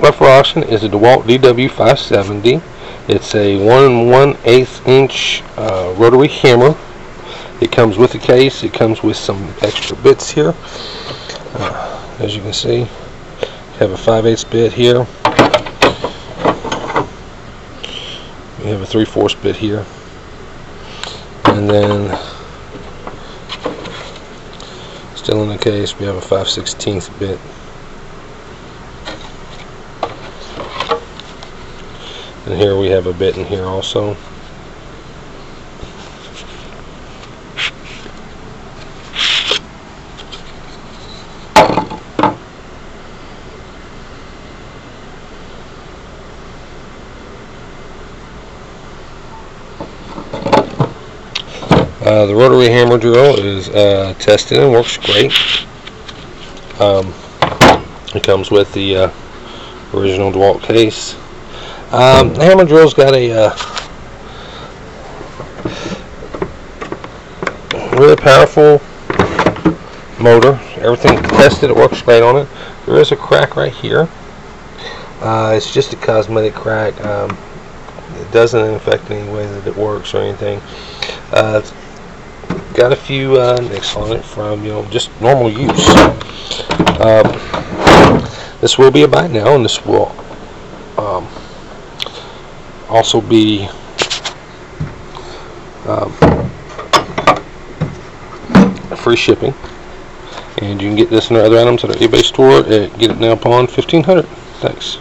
up for auction is a Dewalt DW570. It's a 1 1/8 inch rotary hammer. It comes with a case. It comes with some extra bits here. As you can see, you have a 5/8 bit here. We have a 3/4 bit here, and then still in the case we have a 5/16 bit. And here we have a bit in here also. The rotary hammer drill is tested and works great. It comes with the original Dewalt case. The hammer drill's got a really powerful motor. Everything tested, it works great on it. There is a crack right here. It's just a cosmetic crack. It doesn't affect any way that it works or anything. It's got a few nicks on it from just normal use. This will be a buy now, and this will also be free shipping, and you can get this and other items at our eBay store at Get It Now Pawn 1500. Thanks.